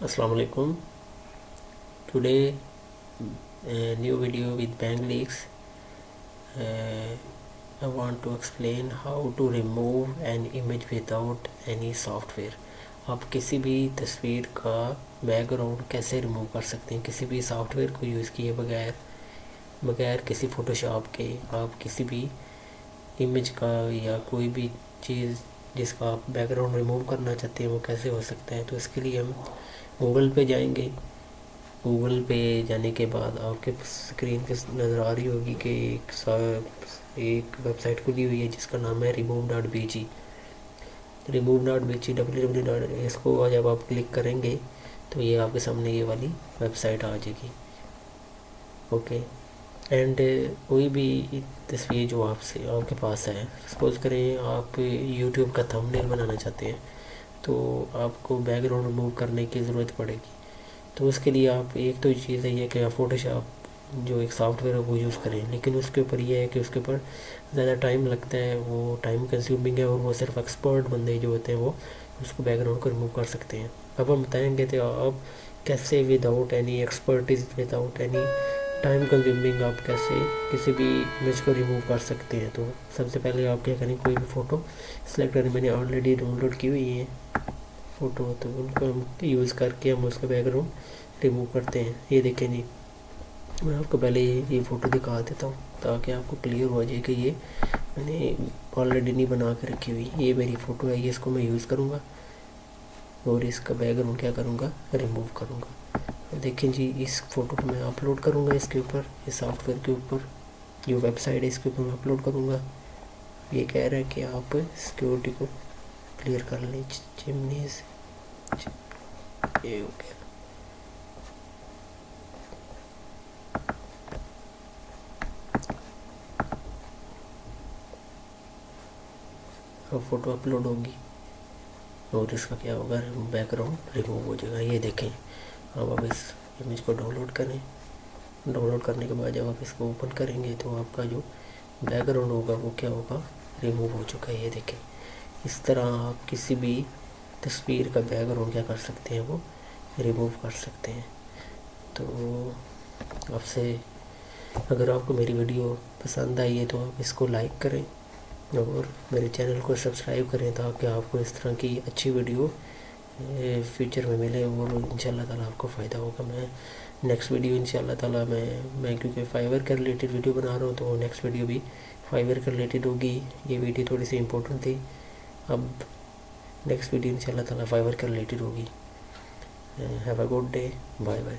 Assalamu alaikum. Today, new video with BangLeaks. I want to explain how to remove an image without any software. आप किसी भी तस्वीर का background कैसे remove कर सकते हैं किसी भी सॉफ्टवेयर को यूज़ किए बगैर किसी फ़ोटोशॉप के। आप किसी भी इमेज का या कोई भी चीज़ जिसका आप बैकग्राउंड रिमूव करना चाहते हैं वो कैसे हो सकता है। तो इसके लिए हम गूगल पे जाएंगे। गूगल पे जाने के बाद आपके स्क्रीन पे नज़र आ रही होगी कि एक वेबसाइट खुली हुई है जिसका नाम है remove.bg। www. इसको जब आप क्लिक करेंगे तो ये आपके सामने ये वाली वेबसाइट आ जाएगी। ओके एंड कोई भी तस्वीर जो आपके पास है, सपोज करें आप यूट्यूब का थंबनेल बनाना चाहते हैं तो आपको बैकग्राउंड रिमूव करने की ज़रूरत पड़ेगी। तो उसके लिए आप एक तो चीज़ है कि आप फ़ोटोशॉप जो एक सॉफ्टवेयर है वो यूज़ करें, लेकिन उसके ऊपर ये है कि उसके ऊपर ज़्यादा टाइम लगता है, वो टाइम कंज्यूमिंग है और वो सिर्फ एक्सपर्ट बंदे जो होते हैं वो उसको बैकग्राउंड को रिमूव कर सकते हैं। अब हम बताएंगे तो आप कैसे without any expertise, without any time consuming आप कैसे किसी भी इमेज को रिमूव कर सकते हैं। तो सबसे पहले आप क्या करें, कोई भी फ़ोटो सेलेक्ट करें। मैंने ऑलरेडी डाउनलोड की हुई है फ़ोटो, तो उनको हम यूज़ करके हम उसका बैकग्राउंड रिमूव करते हैं। ये देखें जी, मैं आपको पहले ये फ़ोटो दिखा देता हूँ ताकि आपको क्लियर हो जाए कि ये मैंने ऑलरेडी नहीं बना के रखी हुई। ये मेरी फ़ोटो है, ये इसको मैं यूज़ करूँगा और इसका बैकग्राउंड क्या करूँगा, रिमूव करूँगा। देखें जी, इस फ़ोटो को मैं अपलोड करूँगा इसके ऊपर, इस सॉफ्टवेयर के ऊपर जो वेबसाइट है इसके ऊपर मैं अपलोड करूँगा। ये कह रहा है कि आप सिक्योरिटी को क्लियर कर लें, चिमनी से ये हो गया। अब फ़ोटो अपलोड होगी और इसका क्या होगा, बैकग्राउंड रिमूव हो जाएगा। ये देखें। अब आप इस इमेज को डाउनलोड करें। डाउनलोड करने के बाद जब आप इसको ओपन करेंगे तो आपका जो बैकग्राउंड होगा वो क्या होगा, रिमूव हो चुका है। ये देखें, इस तरह आप किसी भी तस्वीर का बैकग्राउंड क्या कर सकते हैं, वो रिमूव कर सकते हैं। तो आपसे अगर आपको मेरी वीडियो पसंद आई है तो आप इसको लाइक करें और मेरे चैनल को सब्सक्राइब करें ताकि आपको इस तरह की अच्छी वीडियो फ्यूचर में मिले और इंशाल्लाह ताला आपको फ़ायदा होगा। मैं नेक्स्ट वीडियो इंशाल्लाह ताला मैं क्योंकि फाइवर के रिलेटेड वीडियो बना रहा हूँ तो नेक्स्ट वीडियो भी फाइवर के रिलेटेड होगी। ये वीडियो थोड़ी सी इम्पोर्टेंट थी, अब नेक्स्ट वीडियो इंशाल्लाह ताला फाइवर के रिलेटेड होगी। Have a good day, bye bye.